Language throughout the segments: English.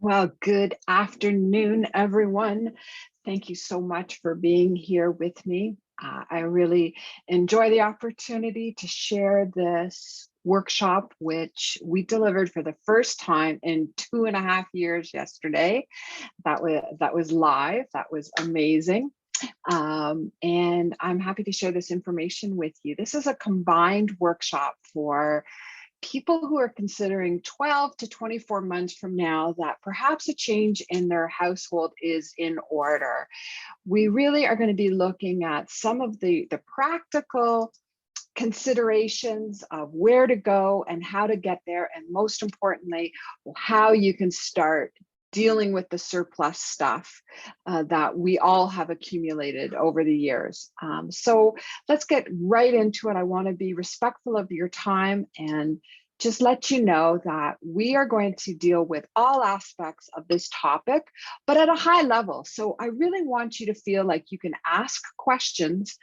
Well, good afternoon, everyone. Thank you so much for being here with me. I really enjoy the opportunity to share this workshop, which we delivered for the first time in 2.5 years yesterday. That was live. That was amazing. And I'm happy to share this information with you. This is a combined workshop for people who are considering 12 to 24 months from now that perhaps a change in their household is in order. We really are going to be looking at some of the practical considerations of where to go and how to get there, and most importantly, how you can start dealing with the surplus stuff that we all have accumulated over the years. So let's get right into it. I want to be respectful of your time and just let you know that we are going to deal with all aspects of this topic, but at a high level. So I really want you to feel like you can ask questions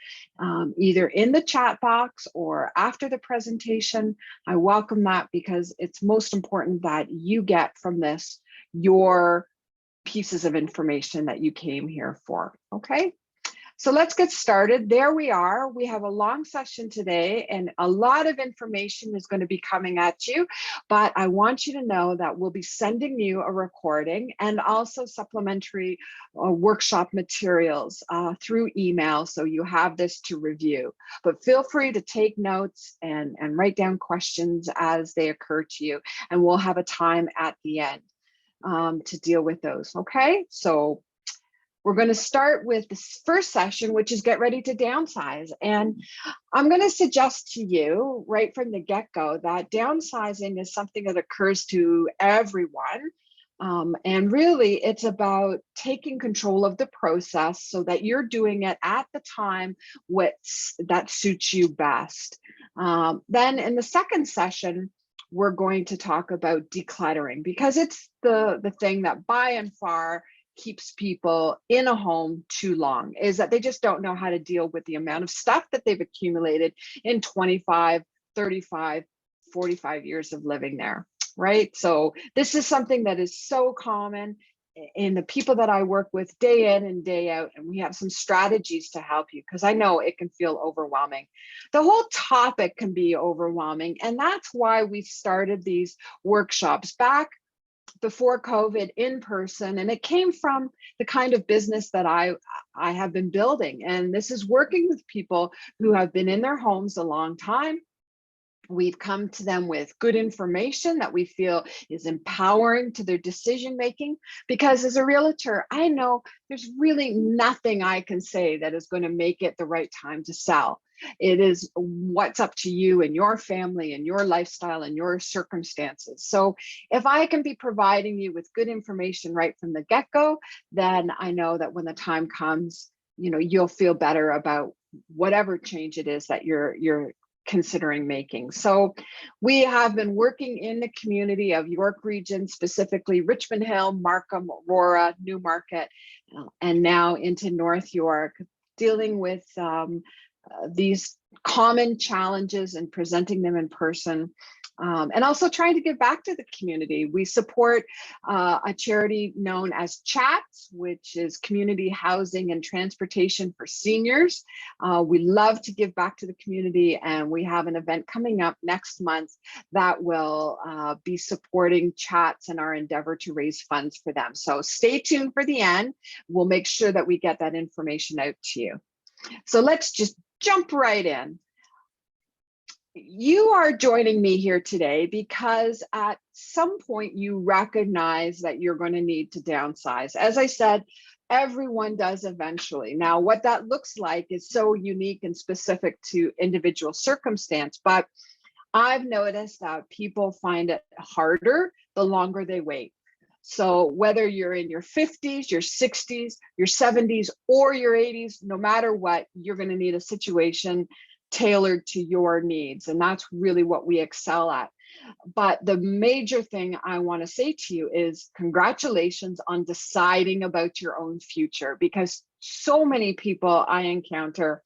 either in the chat box or after the presentation. I welcome that because it's most important that you get from this your pieces of information that you came here for. Okay, so let's get started. There we are. We have a long session today and a lot of information is going to be coming at you, but I want you to know that we'll be sending you a recording and also supplementary workshop materials through email, so you have this to review. But feel free to take notes and write down questions as they occur to you, and we'll have a time at the end to deal with those. Okay, so we're going to start with this first session, which is get ready to downsize. And I'm going to suggest to you right from the get-go that downsizing is something that occurs to everyone. And really, it's about taking control of the process so that you're doing it at the time that suits you best. Then in the second session, we're going to talk about decluttering, because it's the thing that by and far keeps people in a home too long, is that they just don't know how to deal with the amount of stuff that they've accumulated in 25, 35, 45 years of living there, right? So this is something that is so common in the people that I work with day in and day out, and we have some strategies to help you, because I know it can feel overwhelming. The whole topic can be overwhelming, and that's why we started these workshops back before COVID in person, and it came from the kind of business that I have been building, and this is working with people who have been in their homes a long time. We've come to them with good information that we feel is empowering to their decision making, because as a realtor, I know there's really nothing I can say that is going to make it the right time to sell. It is what's up to you and your family and your lifestyle and your circumstances. So if I can be providing you with good information right from the get-go, then I know that when the time comes, you'll feel better about whatever change it is that you're considering making. So we have been working in the community of York Region, specifically Richmond Hill, Markham, Aurora, Newmarket, and now into North York, dealing with these common challenges and presenting them in person. And also trying to give back to the community. We support a charity known as CHATS, which is Community Housing and Transportation for Seniors. We love to give back to the community, and we have an event coming up next month that will be supporting CHATS and our endeavor to raise funds for them. So stay tuned for the end. We'll make sure that we get that information out to you. So let's just jump right in. You are joining me here today because at some point you recognize that you're going to need to downsize. As I said, everyone does eventually. Now, what that looks like is so unique and specific to individual circumstance, but I've noticed that people find it harder the longer they wait. So whether you're in your 50s, your 60s, your 70s, or your 80s, no matter what, you're going to need a situation tailored to your needs. And that's really what we excel at. But the major thing I want to say to you is congratulations on deciding about your own future, because so many people I encounter,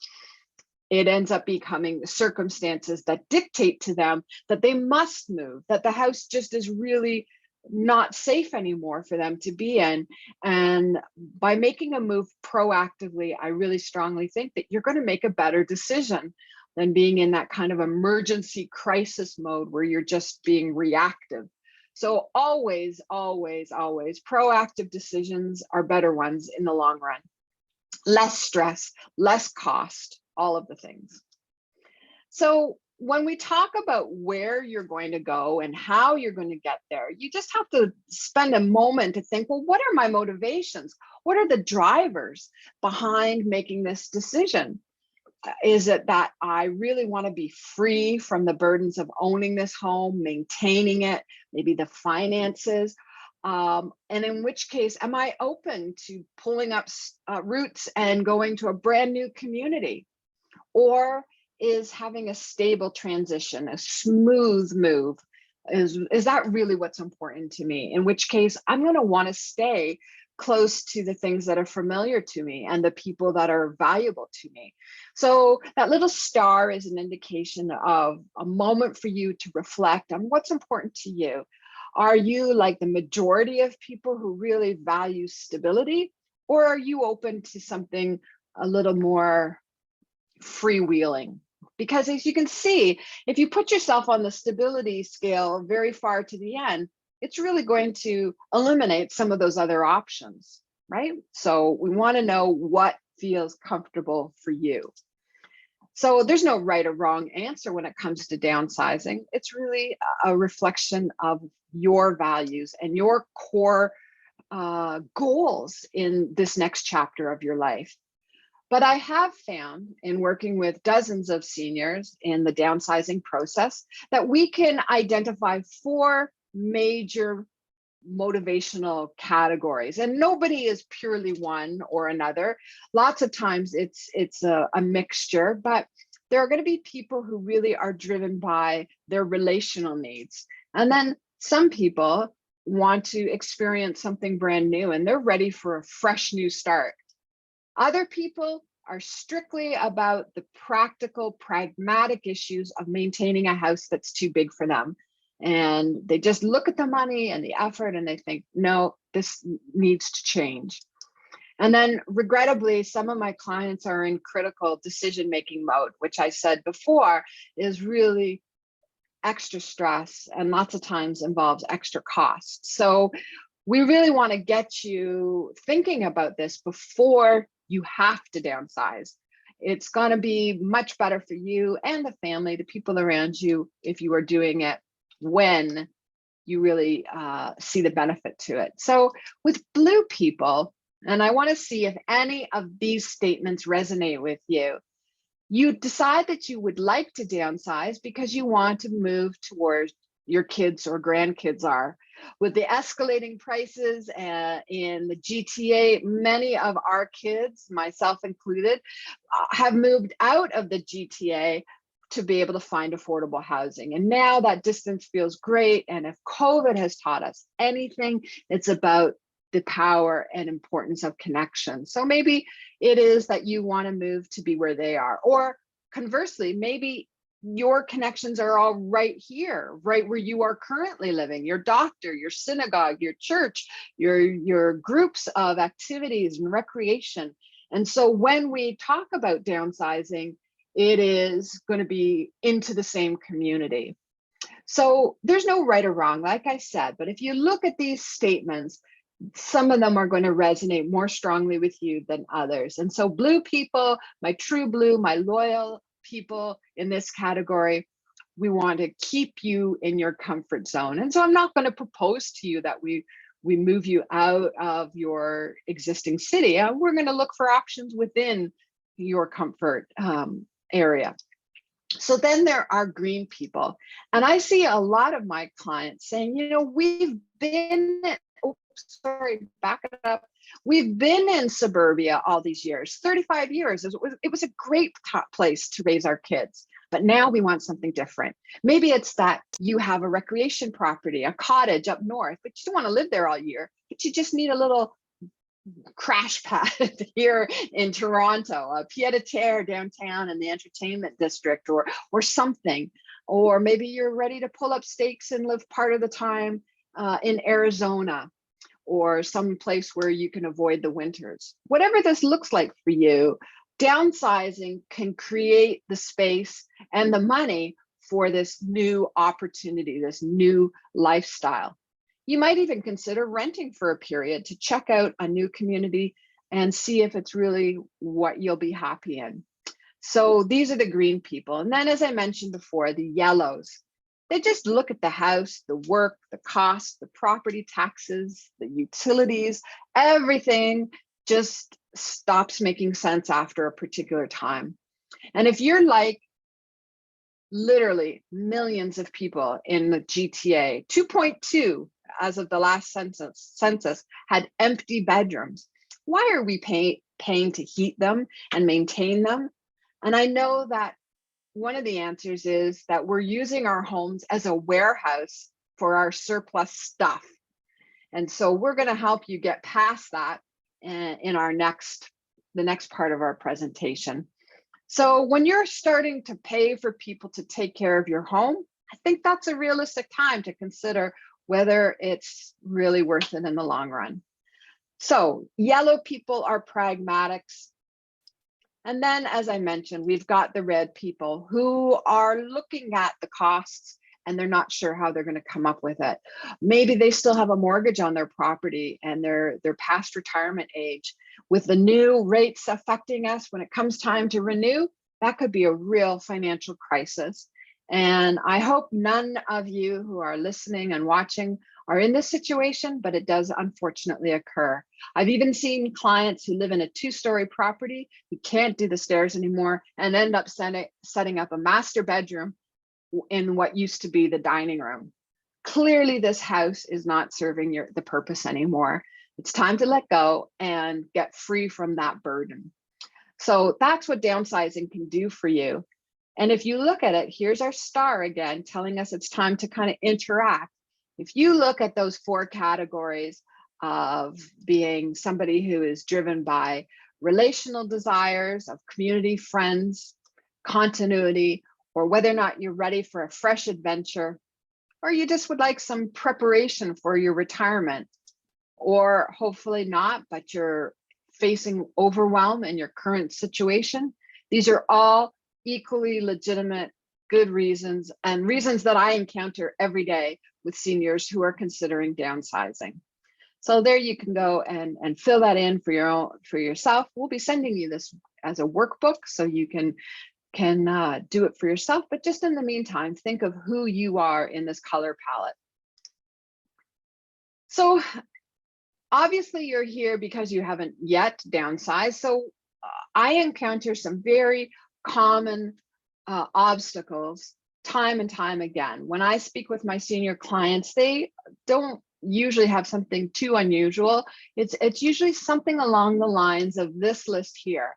it ends up becoming the circumstances that dictate to them that they must move, that the house just is really not safe anymore for them to be in. And by making a move proactively, I really strongly think that you're going to make a better decision than being in that kind of emergency crisis mode where you're just being reactive. So always, always, always, proactive decisions are better ones in the long run. Less stress, less cost, all of the things. So when we talk about where you're going to go and how you're going to get there, you just have to spend a moment to think, well, what are my motivations? What are the drivers behind making this decision? Is it that I really want to be free from the burdens of owning this home, maintaining it, maybe the finances? And in which case, am I open to pulling up roots and going to a brand new community? Or is having a stable transition, a smooth move, is that really what's important to me? In which case, I'm going to want to stay close to the things that are familiar to me and the people that are valuable to me. So that little star is an indication of a moment for you to reflect on what's important to you. Are you like the majority of people who really value stability, or are you open to something a little more freewheeling? Because as you can see, if you put yourself on the stability scale very far to the end, it's really going to eliminate some of those other options, right? So we want to know what feels comfortable for you. So there's no right or wrong answer when it comes to downsizing. It's really a reflection of your values and your core goals in this next chapter of your life. But I have found in working with dozens of seniors in the downsizing process that we can identify 4 major motivational categories, and nobody is purely one or another. Lots of times it's a mixture, but there are going to be people who really are driven by their relational needs. And then some people want to experience something brand new and they're ready for a fresh new start. Other people are strictly about the practical, pragmatic issues of maintaining a house that's too big for them. And they just look at the money and the effort and they think, no, this needs to change. And then regrettably, some of my clients are in critical decision-making mode, which I said before is really extra stress and lots of times involves extra cost. So we really want to get you thinking about this before you have to downsize. It's going to be much better for you and the family, the people around you, if you are doing it when you really see the benefit to it. So with blue people, and I want to see if any of these statements resonate with you. You decide that you would like to downsize because you want to move towards your kids or grandkids are. With the escalating prices in the GTA, many of our kids, myself included, have moved out of the GTA to be able to find affordable housing. And now that distance feels great. And if COVID has taught us anything, it's about the power and importance of connection. So maybe it is that you want to move to be where they are. Or conversely, maybe your connections are all right here, right where you are currently living, your doctor, your synagogue, your church, your groups of activities and recreation. And so when we talk about downsizing, it is going to be into the same community. So there's no right or wrong, like I said, but if you look at these statements, some of them are going to resonate more strongly with you than others. And so blue people, my true blue, my loyal people in this category, we want to keep you in your comfort zone. And so I'm not going to propose to you that we move you out of your existing city. We're going to look for options within your comfort area. So then there are green people. And I see a lot of my clients saying, you know, we've been, back it up. We've been in suburbia all these years, 35 years. It was a great place to raise our kids. But now we want something different. Maybe it's that you have a recreation property, a cottage up north, but you don't want to live there all year, but you just need a little crash pad here in Toronto, a pied-à-terre downtown in the entertainment district or something. Or maybe you're ready to pull up stakes and live part of the time in Arizona, or some place where you can avoid the winters. Whatever this looks like for you, downsizing can create the space and the money for this new opportunity, this new lifestyle. You might even consider renting for a period to check out a new community and see if it's really what you'll be happy in. So these are the green people. And then, as I mentioned before, the yellows. They just look at the house, the work, the cost, the property taxes, the utilities, everything just stops making sense after a particular time. And if you're like literally millions of people in the GTA, 2.2 as of the last census had empty bedrooms. Why are we paying to heat them and maintain them? And I know that one of the answers is that we're using our homes as a warehouse for our surplus stuff. And so we're going to help you get past that in the next part of our presentation. So when you're starting to pay for people to take care of your home, I think that's a realistic time to consider whether it's really worth it in the long run. So yellow people are pragmatics. And then, as I mentioned, we've got the red people who are looking at the costs and they're not sure how they're going to come up with it. Maybe they still have a mortgage on their property and they're past retirement age. With the new rates affecting us when it comes time to renew, that could be a real financial crisis. And I hope none of you who are listening and watching are in this situation, but it does unfortunately occur. I've even seen clients who live in a 2-story property who can't do the stairs anymore and end up setting up a master bedroom in what used to be the dining room. Clearly, this house is not serving the purpose anymore. It's time to let go and get free from that burden. So that's what downsizing can do for you. And if you look at it, here's our star again, telling us it's time to kind of interact. If you look at those 4 categories of being somebody who is driven by relational desires of community, friends, continuity, or whether or not you're ready for a fresh adventure, or you just would like some preparation for your retirement, or hopefully not, but you're facing overwhelm in your current situation, these are all equally legitimate, good reasons, and reasons that I encounter every day with seniors who are considering downsizing. So there you can go and fill that in for yourself. We'll be sending you this as a workbook so you can do it for yourself. But just in the meantime, think of who you are in this color palette. So obviously you're here because you haven't yet downsized. So I encounter some very common obstacles time and time again. When I speak with my senior clients, they don't usually have something too unusual. It's usually something along the lines of this list here.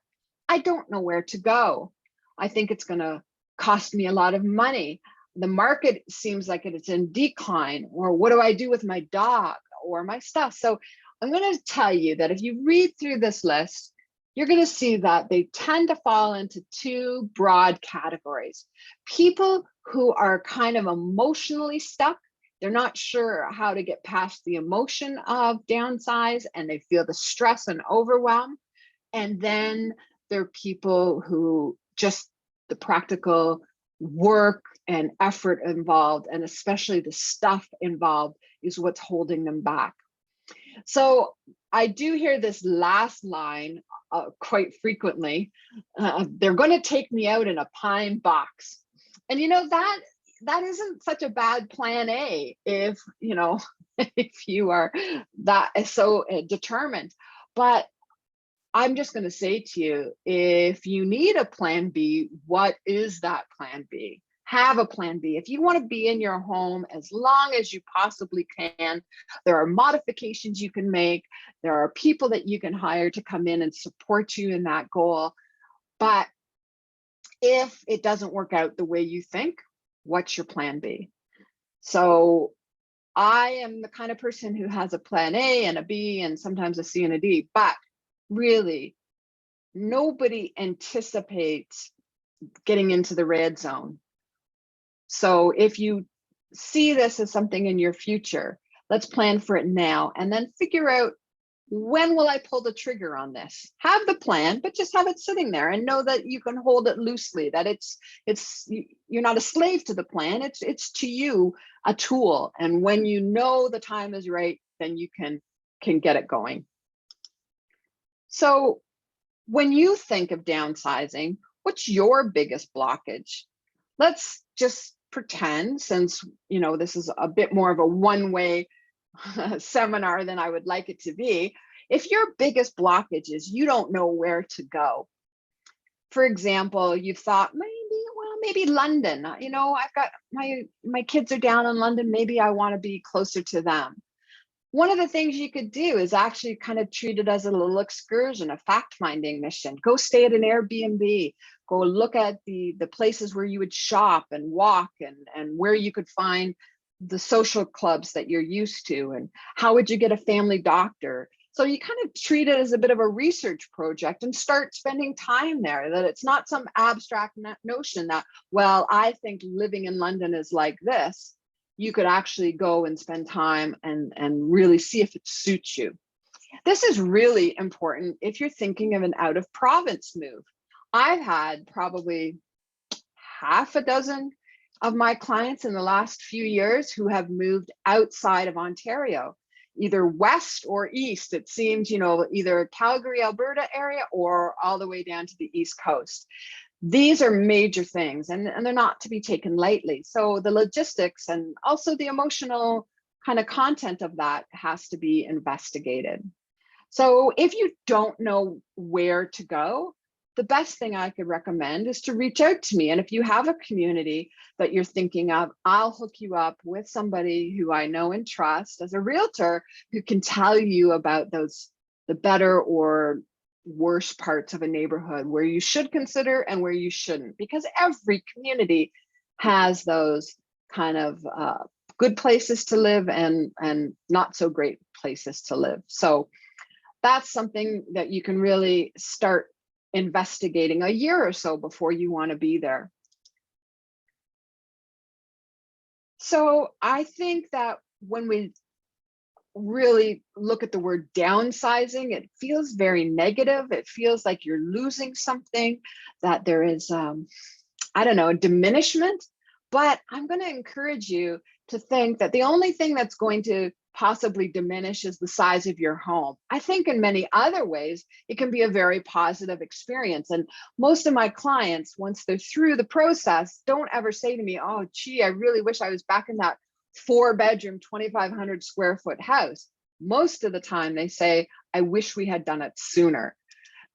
I don't know where to go. I think it's going to cost me a lot of money. The market seems like it's in decline, or what do I do with my dog or my stuff? So I'm going to tell you that if you read through this list, you're going to see that they tend to fall into 2 broad categories. People who are kind of emotionally stuck. They're not sure how to get past the emotion of downsize, and they feel the stress and overwhelm. And then there are people who just the practical work and effort involved, and especially the stuff involved, is what's holding them back. So I do hear this last line quite frequently. They're going to take me out in a pine box. And you know, that isn't such a bad plan A if, you know, if you are that so determined. But I'm just going to say to you, if you need a plan B, what is that plan B? Have a plan B. If you want to be in your home as long as you possibly can, there are modifications you can make. There are people that you can hire to come in and support you in that goal. But if it doesn't work out the way you think, what's your plan B? So I am the kind of person who has a plan A and a B and sometimes a C and a D, but really nobody anticipates getting into the red zone. So if you see this as something in your future, Let's plan for it now, and then figure out, when will I pull the trigger on this? Have the plan, but just have it sitting there and know that you can hold it loosely, that you're not a slave to the plan. It's to you a tool. And when you know the time is right, then you can get it going. So when you think of downsizing, what's your biggest blockage? Let's just pretend, since this is a bit more of a one-way seminar than I would like it to be, if your biggest blockage is you don't know where to go. For example, you thought maybe London. I've got my kids are down in London. Maybe I want to be closer to them. One of the things you could do is actually kind of treat it as a little excursion, a fact-finding mission. Go stay at an Airbnb. Go look at the places where you would shop and walk, and where you could find the social clubs that you're used to, and how would you get a family doctor. So you kind of treat it as a bit of a research project and start spending time there, that it's not some abstract notion that, well, I think living in London is like this. You could actually go and spend time and really see if it suits you. This is really important if you're thinking of an out of province move. I've had probably half a dozen of my clients in the last few years who have moved outside of Ontario, either west or east. It seems, either Calgary, Alberta area, or all the way down to the East Coast. These are major things, and they're not to be taken lightly. So the logistics and also the emotional kind of content of that has to be investigated. So if you don't know where to go, the best thing I could recommend is to reach out to me. And if you have a community that you're thinking of, I'll hook you up with somebody who I know and trust as a realtor, who can tell you about the better or worse parts of a neighborhood, where you should consider and where you shouldn't, because every community has those kind of good places to live and not so great places to live. So that's something that you can really start investigating a year or so before you want to be there. So I think that when we really look at the word downsizing, it feels very negative. It feels like you're losing something, that there is, a diminishment. But I'm going to encourage you to think that the only thing that's going to possibly diminish is the size of your home. I think in many other ways, it can be a very positive experience. And most of my clients, once they're through the process, don't ever say to me, oh, gee, I really wish I was back in that 4-bedroom, 2,500 square foot house. Most of the time they say, I wish we had done it sooner.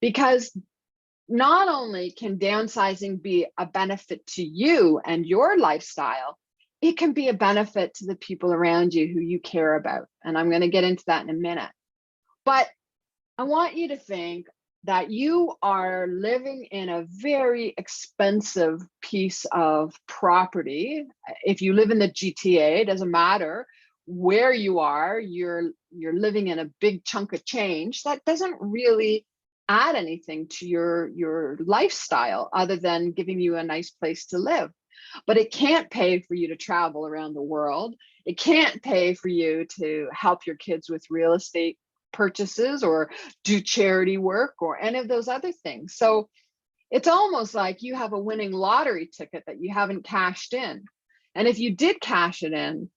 Because not only can downsizing be a benefit to you and your lifestyle, it can be a benefit to the people around you who you care about. And I'm going to get into that in a minute. But I want you to think that you are living in a very expensive piece of property. If you live in the GTA, it doesn't matter where you are, you're living in a big chunk of change that doesn't really add anything to your lifestyle other than giving you a nice place to live. But it can't pay for you to travel around the world. It can't pay for you to help your kids with real estate purchases or do charity work or any of those other things. So it's almost like you have a winning lottery ticket that you haven't cashed in. And if you did cash it in,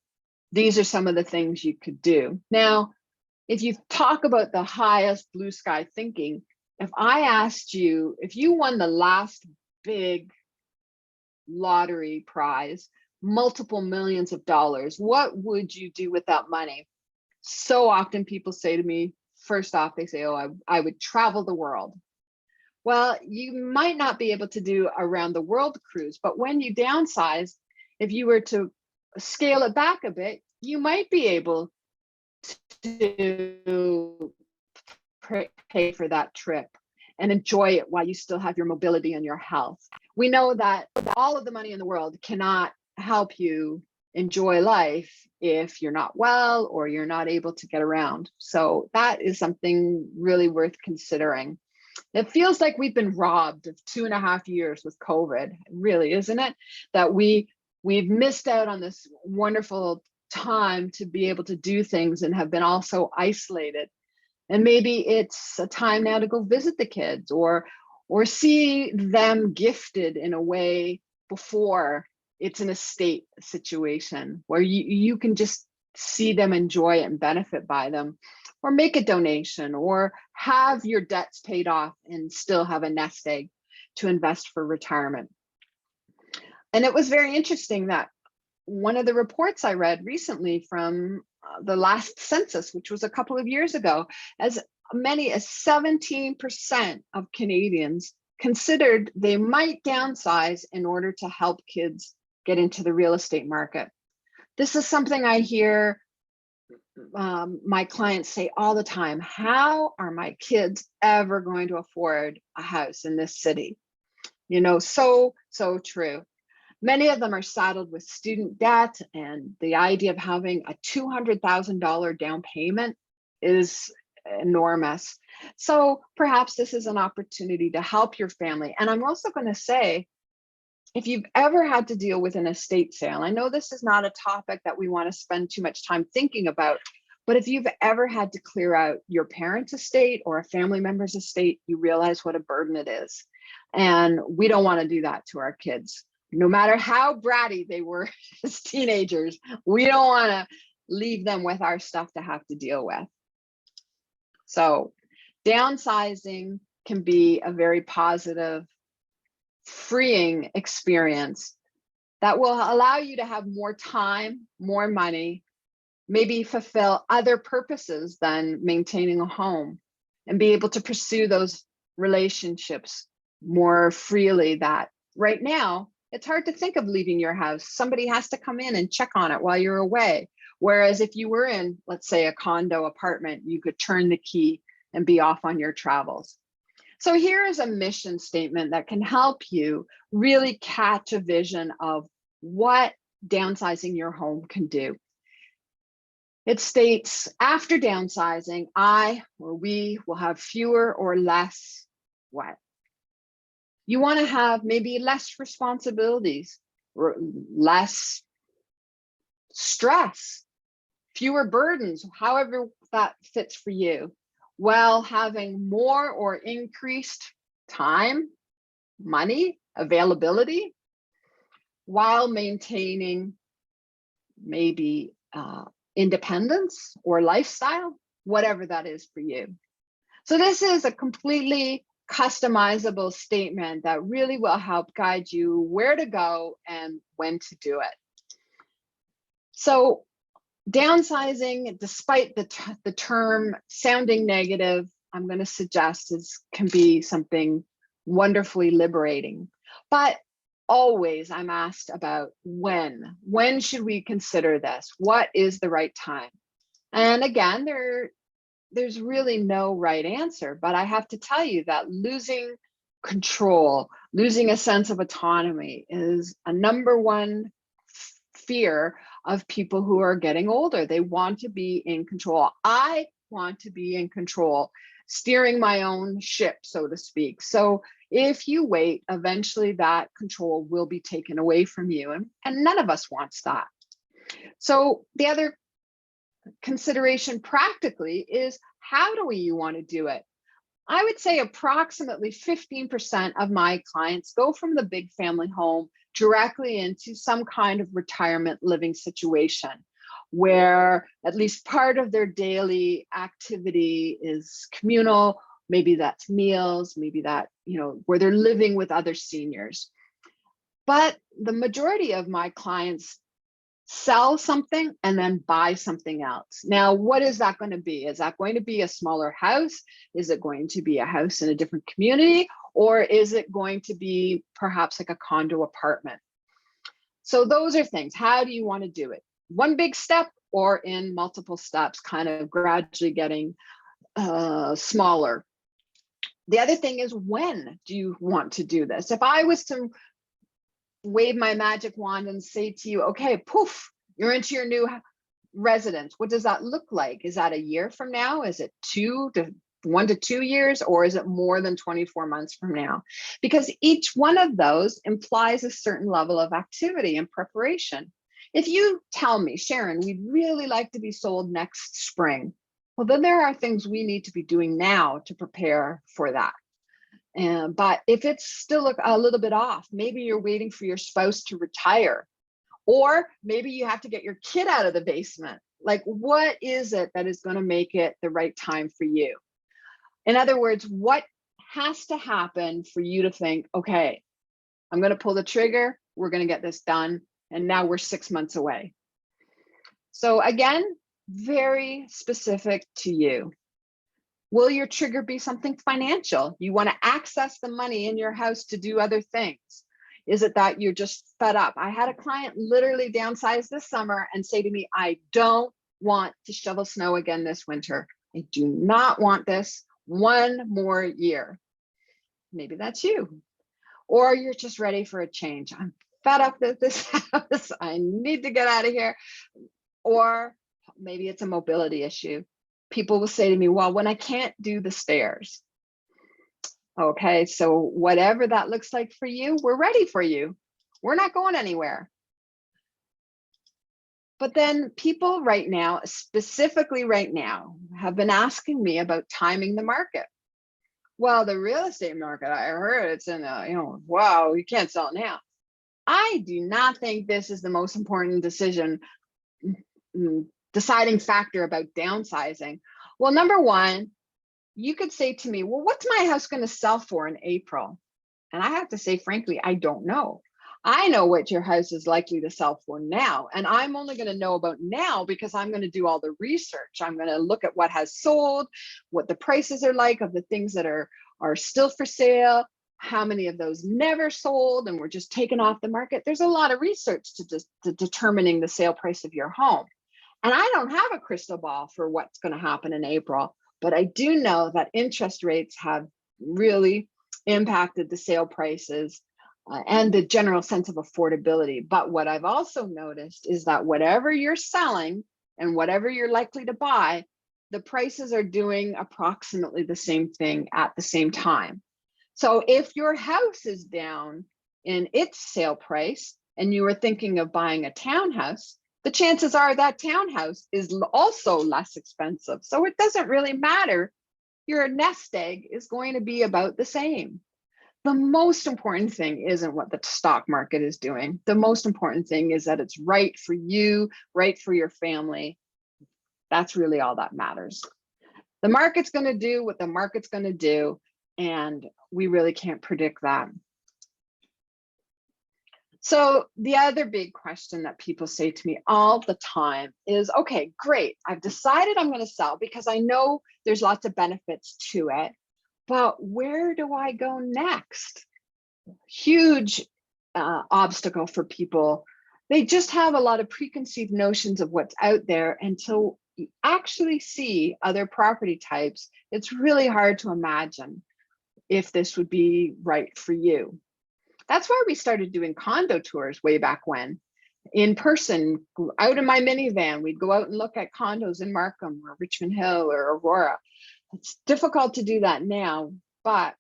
these are some of the things you could do. Now, if you talk about the highest blue sky thinking, if I asked you, if you won the last big lottery prize, multiple millions of dollars, what would you do with that money? So often people say to me, first off, they say, oh, I would travel the world. Well, you might not be able to do a round the world cruise, but when you downsize, if you were to scale it back a bit, you might be able to pay for that trip and enjoy it while you still have your mobility and your health. We know that all of the money in the world cannot help you enjoy life if you're not well or you're not able to get around. So that is something really worth considering. It feels like we've been robbed of 2.5 years with COVID, really, isn't it? That we've missed out on this wonderful time to be able to do things and have been also isolated. And maybe it's a time now to go visit the kids or see them gifted in a way before it's an estate situation where you can just see them enjoy it and benefit by them, or make a donation, or have your debts paid off and still have a nest egg to invest for retirement. And it was very interesting that one of the reports I read recently from the last census, which was a couple of years ago, as many as 17% of Canadians considered they might downsize in order to help kids get into the real estate market. This is something I hear my clients say all the time. How are my kids ever going to afford a house in this city? You know, so true. Many of them are saddled with student debt, and the idea of having a $200,000 down payment is enormous. So perhaps this is an opportunity to help your family. And I'm also going to say, if you've ever had to deal with an estate sale, I know this is not a topic that we want to spend too much time thinking about, but if you've ever had to clear out your parents' estate or a family member's estate, you realize what a burden it is. And we don't want to do that to our kids. No matter how bratty they were as teenagers, we don't want to leave them with our stuff to have to deal with. So downsizing can be a very positive, freeing experience that will allow you to have more time, more money, maybe fulfill other purposes than maintaining a home, and be able to pursue those relationships more freely. That right now, it's hard to think of leaving your house. Somebody has to come in and check on it while you're away. Whereas if you were in, let's say, a condo apartment, you could turn the key and be off on your travels. So here is a mission statement that can help you really catch a vision of what downsizing your home can do. It states, after downsizing, I or we will have fewer or less what? You want to have maybe less responsibilities, or less stress, fewer burdens, however that fits for you, while having more or increased time, money, availability, while maintaining maybe independence or lifestyle, whatever that is for you. So this is a completely customizable statement that really will help guide you where to go and when to do it. So downsizing, despite the term sounding negative, I'm going to suggest can be something wonderfully liberating. But always I'm asked about when. When should we consider this? What is the right time? And again, there's really no right answer, but I have to tell you that losing control, losing a sense of autonomy is a number one fear of people who are getting older. They want to be in control. I want to be in control, steering my own ship, so to speak. So if you wait, eventually that control will be taken away from you. And none of us wants that. So the other consideration practically is, how do we want to do it? I would say approximately 15% of my clients go from the big family home directly into some kind of retirement living situation where at least part of their daily activity is communal. Maybe that's meals, maybe that, where they're living with other seniors. But the majority of my clients sell something and then buy something else. Now, what is that going to be? Is that going to be a smaller house? Is it going to be a house in a different community? Or is it going to be perhaps like a condo apartment? So those are things. How do you want to do it? One big step or in multiple steps, kind of gradually getting smaller. The other thing is, when do you want to do this? If I was to wave my magic wand and say to you, okay, poof, you're into your new residence. What does that look like? Is that a year from now? Is it 1 to 2 years? Or is it more than 24 months from now? Because each one of those implies a certain level of activity and preparation. If you tell me, Sharon, we'd really like to be sold next spring, well, then there are things we need to be doing now to prepare for that. But if it's still a little bit off, maybe you're waiting for your spouse to retire, or maybe you have to get your kid out of the basement. Like, what is it that is going to make it the right time for you? In other words, what has to happen for you to think, okay, I'm going to pull the trigger, we're going to get this done, and now we're 6 months away. So again, very specific to you. Will your trigger be something financial? You want to access the money in your house to do other things. Is it that you're just fed up? I had a client literally downsize this summer and say to me, I don't want to shovel snow again this winter. I do not want this one more year. Maybe that's you. Or you're just ready for a change. I'm fed up with this house. I need to get out of here. Or maybe it's a mobility issue. People will say to me, well, when I can't do the stairs. Okay, so whatever that looks like for you, we're ready for you. We're not going anywhere. But then people right now, specifically right now, have been asking me about timing the market. Well, the real estate market, I heard it's in a, wow, you can't sell it now. I do not think this is the most important deciding factor about downsizing. Well, number one, you could say to me, well, what's my house going to sell for in April? And I have to say, frankly, I don't know. I know what your house is likely to sell for now. And I'm only going to know about now because I'm going to do all the research. I'm going to look at what has sold, what the prices are like of the things that are still for sale, how many of those never sold and were just taken off the market. There's a lot of research to determining the sale price of your home. And I don't have a crystal ball for what's going to happen in April, but I do know that interest rates have really impacted the sale prices and the general sense of affordability. But what I've also noticed is that whatever you're selling and whatever you're likely to buy, the prices are doing approximately the same thing at the same time. So if your house is down in its sale price and you were thinking of buying a townhouse, the chances are that townhouse is also less expensive. So it doesn't really matter. Your nest egg is going to be about the same. The most important thing isn't what the stock market is doing. The most important thing is that it's right for you, right for your family. That's really all that matters. The market's going to do what the market's going to do, and we really can't predict that. So the other big question that people say to me all the time is, okay, great. I've decided I'm going to sell because I know there's lots of benefits to it, but where do I go next? Huge obstacle for people. They just have a lot of preconceived notions of what's out there until you actually see other property types. It's really hard to imagine if this would be right for you. That's why we started doing condo tours way back when. In person, out in my minivan, we'd go out and look at condos in Markham or Richmond Hill or Aurora. It's difficult to do that now, but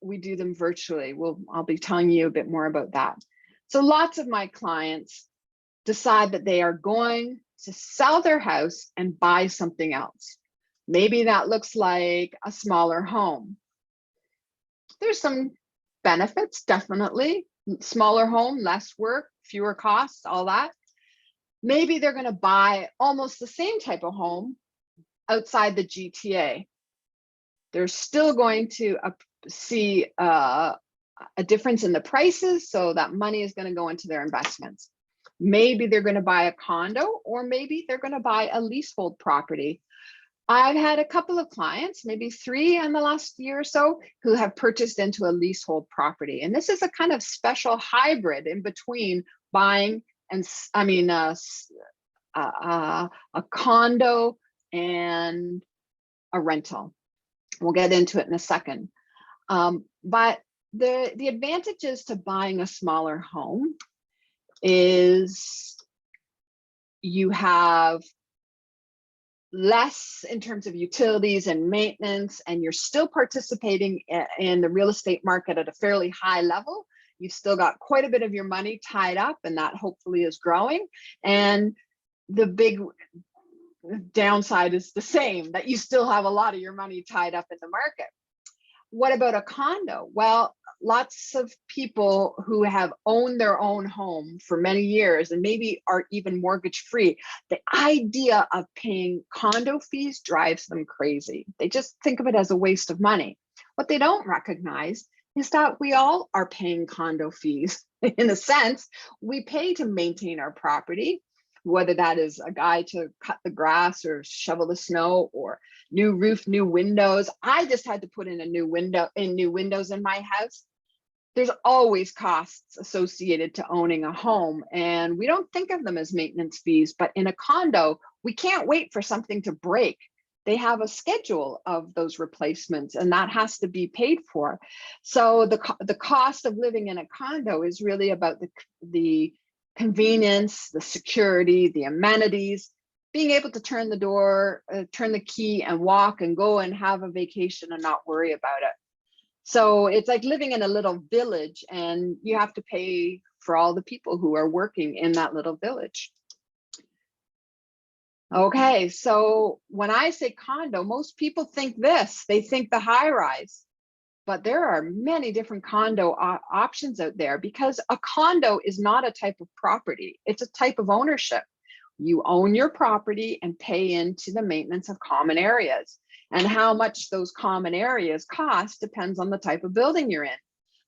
we do them virtually. I'll be telling you a bit more about that. So lots of my clients decide that they are going to sell their house and buy something else. Maybe that looks like a smaller home. There's some benefits, definitely. Smaller home, less work, fewer costs, all that. Maybe they're going to buy almost the same type of home outside the GTA. They're still going to see a difference in the prices, so that money is going to go into their investments. Maybe they're going to buy a condo, or maybe they're going to buy a leasehold property. I've had a couple of clients, maybe 3 in the last year or so, who have purchased into a leasehold property. And this is a kind of special hybrid in between buying and, a condo and a rental. We'll get into it in a second. But the advantages to buying a smaller home is you have less in terms of utilities and maintenance, and you're still participating in the real estate market at a fairly high level. You've still got quite a bit of your money tied up, and that hopefully is growing. And the big downside is the same, that you still have a lot of your money tied up in the market. What about a condo? Well, lots of people who have owned their own home for many years and maybe are even mortgage free, the idea of paying condo fees drives them crazy. They just think of it as a waste of money. What they don't recognize is that we all are paying condo fees. In a sense, we pay to maintain our property, whether that is a guy to cut the grass or shovel the snow, or new roof, new windows. I just had to put in new windows in my house. There's always costs associated to owning a home, and we don't think of them as maintenance fees. But in a condo, we can't wait for something to break. They have a schedule of those replacements, and that has to be paid for. So the cost of living in a condo is really about the convenience, the security, the amenities, being able to turn the door, turn the key and walk and go and have a vacation and not worry about it. So it's like living in a little village, and you have to pay for all the people who are working in that little village. Okay, so when I say condo, most people think this, they think the high rise. But there are many different condo options out there, because a condo is not a type of property. It's a type of ownership. You own your property and pay into the maintenance of common areas. And how much those common areas cost depends on the type of building you're in.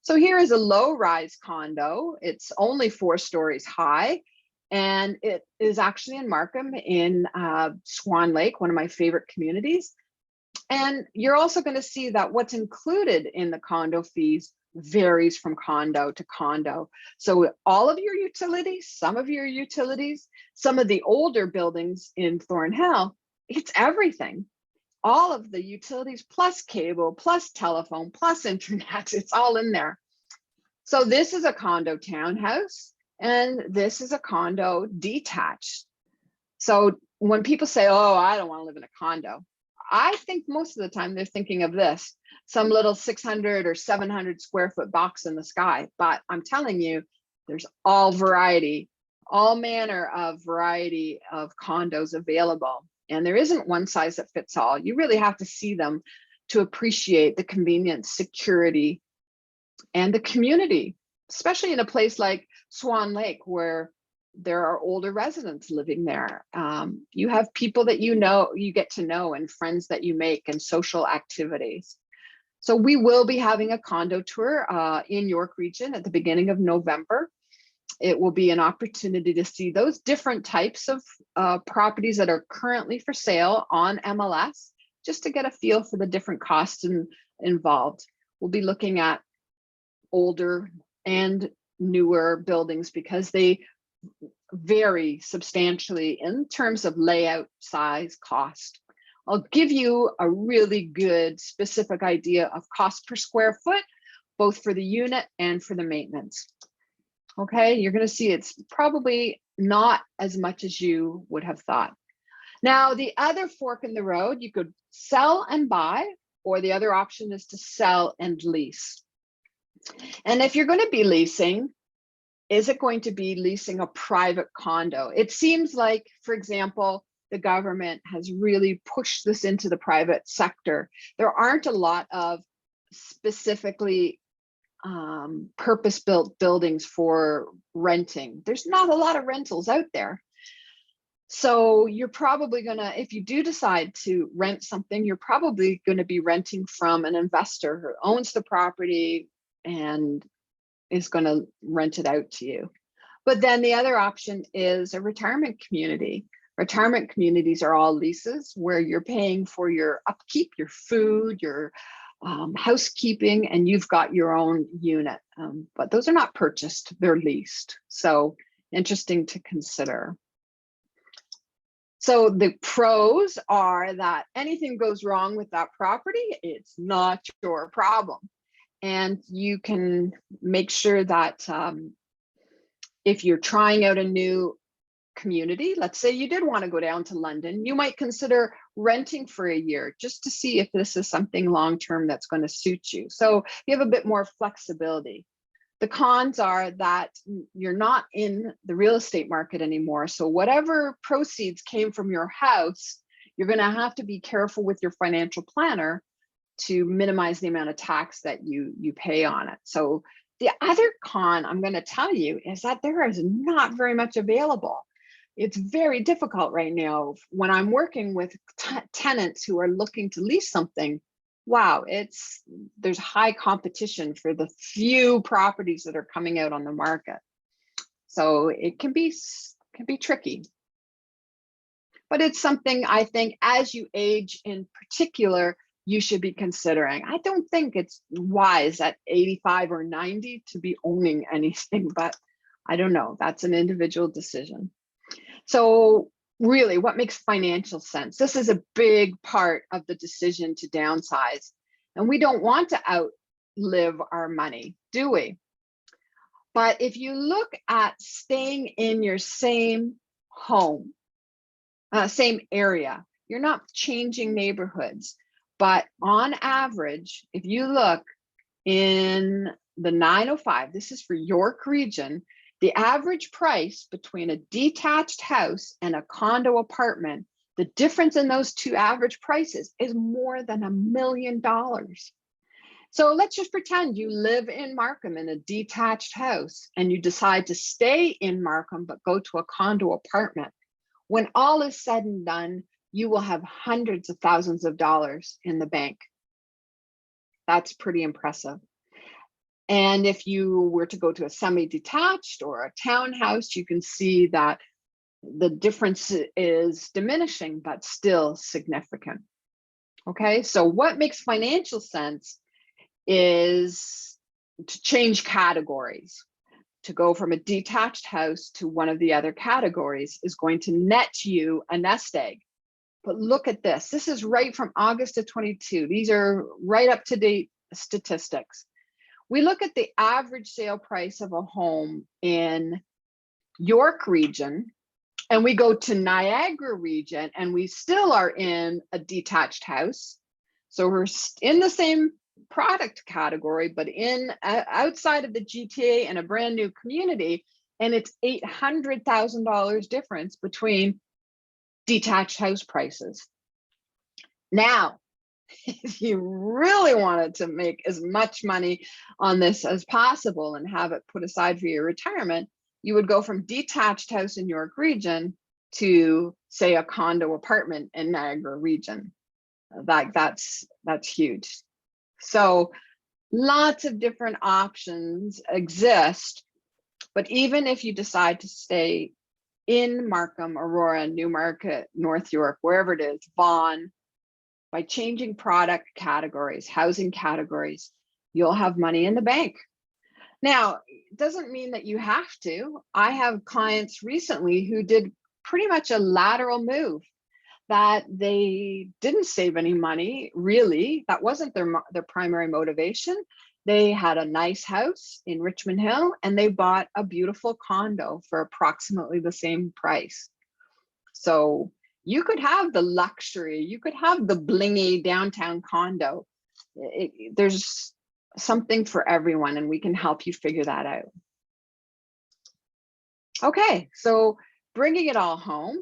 So here is a low-rise condo. It's only 4 stories high. And it is actually in Markham in Swan Lake, one of my favorite communities. And you're also going to see that what's included in the condo fees varies from condo to condo. So all of your utilities, some of your utilities, some of the older buildings in Thornhill, it's everything. All of the utilities plus cable, plus telephone, plus internet, it's all in there. So this is a condo townhouse, and this is a condo detached. So when people say, oh, I don't want to live in a condo, I think most of the time they're thinking of this, some little 600 or 700 square foot box in the sky. But I'm telling you, there's all manner of variety of condos available. And there isn't one size that fits all. You really have to see them to appreciate the convenience, security, and the community, especially in a place like Swan Lake, where there are older residents living there. You have people that you get to know, and friends that you make, and social activities. So we will be having a condo tour in York Region at the beginning of November. It will be an opportunity to see those different types of properties that are currently for sale on MLS, just to get a feel for the different costs involved. We'll be looking at older and newer buildings, because they vary substantially in terms of layout, size, cost. I'll give you a really good specific idea of cost per square foot, both for the unit and for the maintenance. Okay, you're going to see it's probably not as much as you would have thought. Now, the other fork in the road, you could sell and buy, or the other option is to sell and lease. And if you're going to be leasing, is it going to be leasing a private condo? It seems like, for example, the government has really pushed this into the private sector. There aren't a lot of specifically purpose-built buildings for renting. There's not a lot of rentals out there. So you're probably gonna, if you do decide to rent something, you're probably gonna be renting from an investor who owns the property and is gonna rent it out to you. But then the other option is a retirement community. Retirement communities are all leases, where you're paying for your upkeep, your food, your housekeeping, and you've got your own unit. But those are not purchased, they're leased. So interesting to consider. So the pros are that anything goes wrong with that property, it's not your problem. And you can make sure that if you're trying out a new community, let's say you did want to go down to London, you might consider renting for a year just to see if this is something long-term that's going to suit you. So you have a bit more flexibility. The cons are that you're not in the real estate market anymore. So whatever proceeds came from your house, you're going to have to be careful with your financial planner to minimize the amount of tax that you pay on it. So the other con I'm going to tell you is that there is not very much available. It's very difficult right now when I'm working with tenants who are looking to lease something. Wow, there's high competition for the few properties that are coming out on the market. So it can be tricky. But it's something I think as you age in particular, you should be considering. I don't think it's wise at 85 or 90 to be owning anything, but I don't know. That's an individual decision. So really, what makes financial sense? This is a big part of the decision to downsize. And we don't want to outlive our money, do we? But if you look at staying in your same home, same area, you're not changing neighborhoods. But on average, if you look in the 905, this is for York region, the average price between a detached house and a condo apartment, the difference in those two average prices is more than $1 million. So let's just pretend you live in Markham in a detached house and you decide to stay in Markham but go to a condo apartment. When all is said and done, you will have hundreds of thousands of dollars in the bank. That's pretty impressive. And if you were to go to a semi-detached or a townhouse, you can see that the difference is diminishing, but still significant. Okay, so what makes financial sense is to change categories. To go from a detached house to one of the other categories is going to net you a nest egg. But look at this. This is right from August of 22. These are right up to date statistics. We look at the average sale price of a home in York region, and we go to Niagara region, and we still are in a detached house. So we're in the same product category, but in outside of the GTA and a brand new community, and it's $800,000 difference between detached house prices. Now, if you really wanted to make as much money on this as possible and have it put aside for your retirement, you would go from detached house in York region to, say, a condo apartment in Niagara region. That's huge. So lots of different options exist, but even if you decide to stay in Markham, Aurora, Newmarket, North York, wherever it is, Vaughan, by changing product categories, housing categories, you'll have money in the bank. Now, it doesn't mean that you have to. I have clients recently who did pretty much a lateral move, that they didn't save any money, really. That wasn't their primary motivation. They had a nice house in Richmond Hill and they bought a beautiful condo for approximately the same price. So you could have the luxury, you could have the blingy downtown condo. There's something for everyone, and we can help you figure that out. Okay, so bringing it all home,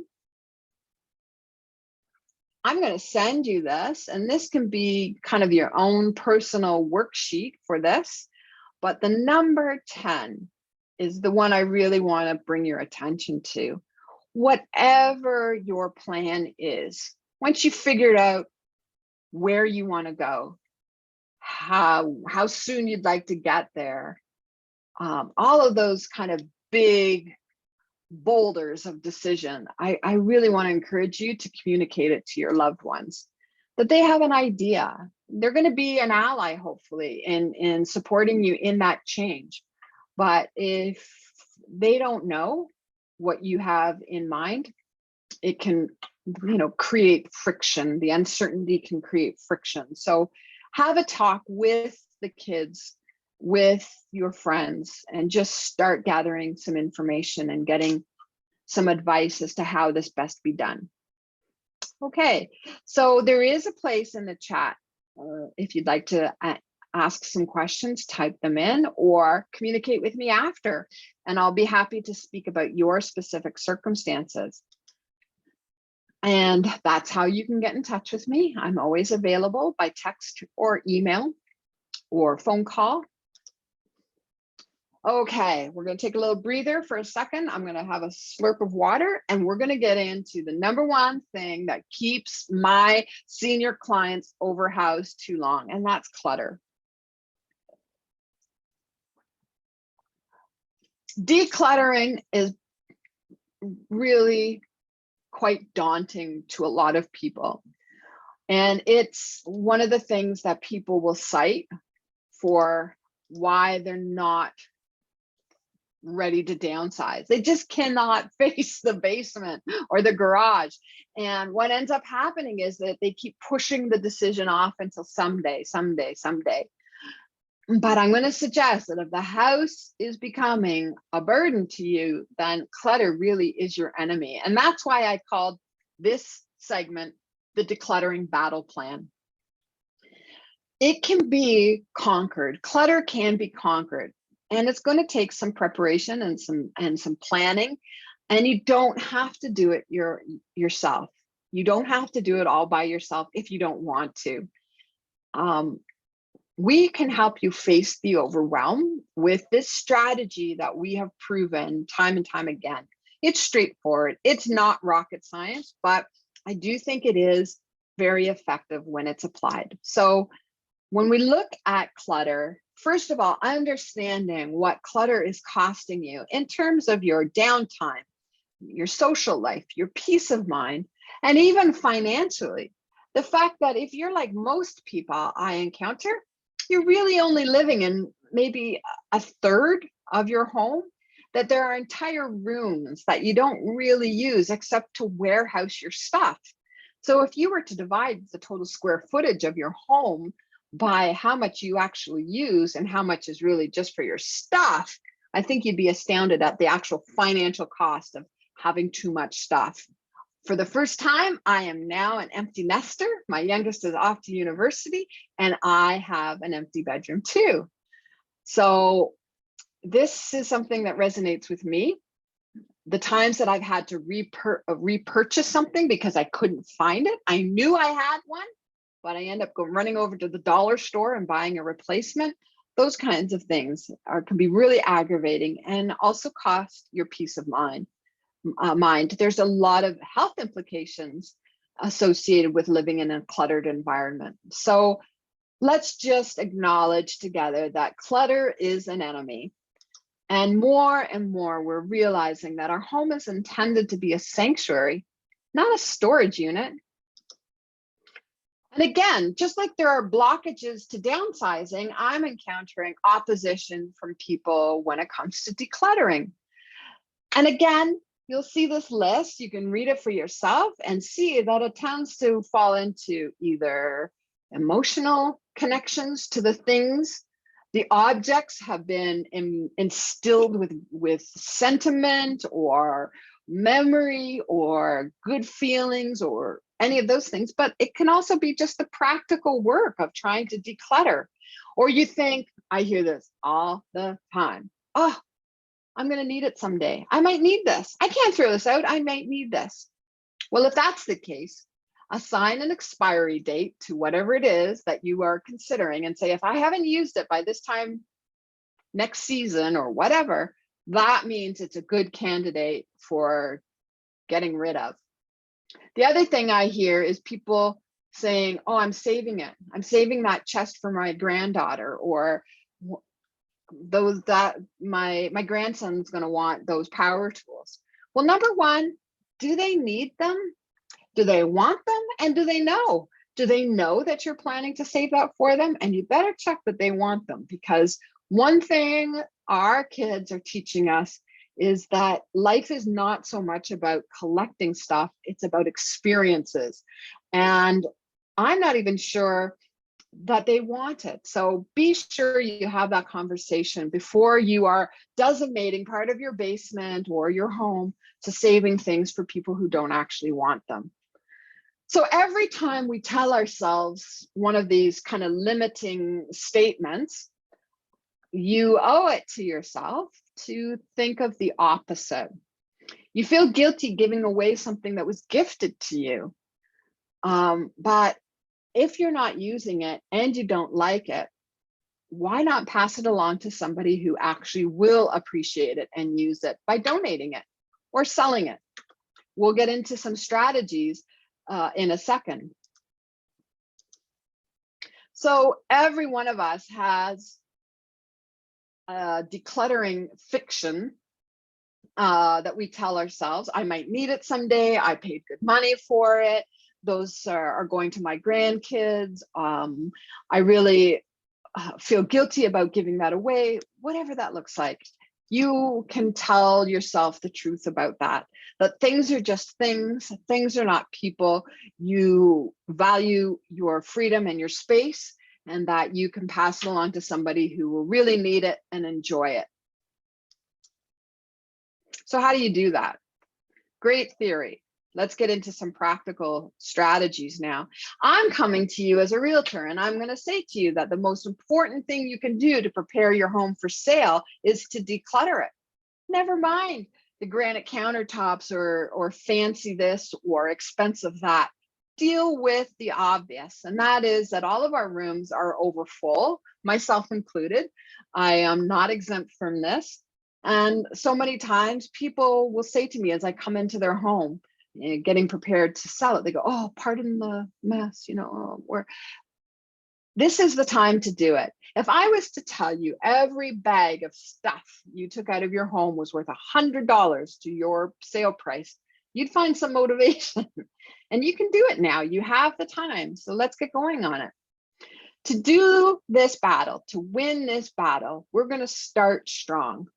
I'm going to send you this, and this can be kind of your own personal worksheet for this, but the number 10 is the one I really want to bring your attention to. Whatever your plan is, once you've figured out where you want to go, how soon you'd like to get there, all of those kind of big boulders of decision, I really want to encourage you to communicate it to your loved ones, that they have an idea. They're going to be an ally, hopefully, in supporting you in that change. But if they don't know what you have in mind, it can, create friction. The uncertainty can create friction. So have a talk with the kids, with your friends, and just start gathering some information and getting some advice as to how this best be done. Okay, so there is a place in the chat if you'd like to ask some questions, type them in, or communicate with me after, and I'll be happy to speak about your specific circumstances. And that's how you can get in touch with me. I'm always available by text or email or phone call. Okay, we're going to take a little breather for a second. I'm going to have a slurp of water, and we're going to get into the number one thing that keeps my senior clients overhoused too long, and that's clutter. Decluttering is really quite daunting to a lot of people. And it's one of the things that people will cite for why they're not ready to downsize. They just cannot face the basement or the garage. And what ends up happening is that they keep pushing the decision off until someday. But I'm going to suggest that if the house is becoming a burden to you, then clutter really is your enemy. And that's why I called this segment the decluttering battle plan. It can be conquered. Clutter can be conquered. And it's going to take some preparation and some planning. And you don't have to do it yourself. You don't have to do it all by yourself if you don't want to. We can help you face the overwhelm with this strategy that we have proven time and time again. It's straightforward. It's not rocket science, but I do think it is very effective when it's applied. So when we look at clutter, first of all, understanding what clutter is costing you in terms of your downtime, your social life, your peace of mind, and even financially. The fact that if you're like most people I encounter, you're really only living in maybe a third of your home, that there are entire rooms that you don't really use except to warehouse your stuff. So if you were to divide the total square footage of your home by how much you actually use and how much is really just for your stuff, I think you'd be astounded at the actual financial cost of having too much stuff. For the first time, I am now an empty nester. My youngest is off to university, and I have an empty bedroom too. So this is something that resonates with me. The times that I've had to repurchase something because I couldn't find it. I knew I had one, but I end up running over to the dollar store and buying a replacement. Those kinds of things can be really aggravating and also cost your peace of mind. There's a lot of health implications associated with living in a cluttered environment. So let's just acknowledge together that clutter is an enemy. And more we're realizing that our home is intended to be a sanctuary, not a storage unit. And again, just like there are blockages to downsizing, I'm encountering opposition from people when it comes to decluttering. And again, you'll see this list, you can read it for yourself and see that it tends to fall into either emotional connections to the things. The objects have been instilled with sentiment or memory or good feelings or any of those things, but it can also be just the practical work of trying to declutter. Or you think, I hear this all the time, oh, I'm going to need it someday. I might need this. I can't throw this out. I might need this. Well, if that's the case, assign an expiry date to whatever it is that you are considering and say, if I haven't used it by this time next season or whatever, that means it's a good candidate for getting rid of. The other thing I hear is people saying, oh, I'm saving it. I'm saving that chest for my granddaughter, or those that my grandson's going to want those power tools. Well, number one, do they need them? Do they want them? And do they know? Do they know that you're planning to save that for them? And you better check that they want them, because one thing our kids are teaching us is that life is not so much about collecting stuff, it's about experiences. And I'm not even sure that they want it. So be sure you have that conversation before you are designating part of your basement or your home to saving things for people who don't actually want them. So every time we tell ourselves one of these kind of limiting statements, you owe it to yourself to think of the opposite. You feel guilty giving away something that was gifted to you. But if you're not using it and you don't like it, why not pass it along to somebody who actually will appreciate it and use it by donating it or selling it? We'll get into some strategies in a second. So every one of us has decluttering fiction that we tell ourselves. I might need it someday. I paid good money for it. Those are going to my grandkids. I really feel guilty about giving that away, whatever that looks like. You can tell yourself the truth about that things are just things are not people. You value your freedom and your space, and that you can pass it along to somebody who will really need it and enjoy it. So how do you do that? Great theory. Let's get into some practical strategies now. I'm coming to you as a realtor, and I'm going to say to you that the most important thing you can do to prepare your home for sale is to declutter it. Never mind the granite countertops or fancy this or expensive that. Deal with the obvious, and that is that all of our rooms are overfull, myself included. I am not exempt from this. And so many times people will say to me as I come into their home, getting prepared to sell it, they go, "Oh, pardon the mess, or this is the time to do it." If I was to tell you every bag of stuff you took out of your home was worth $100 to your sale price, you'd find some motivation. And you can do it now. You have the time. So let's get going on it. To do this battle, to win this battle, we're going to start strong.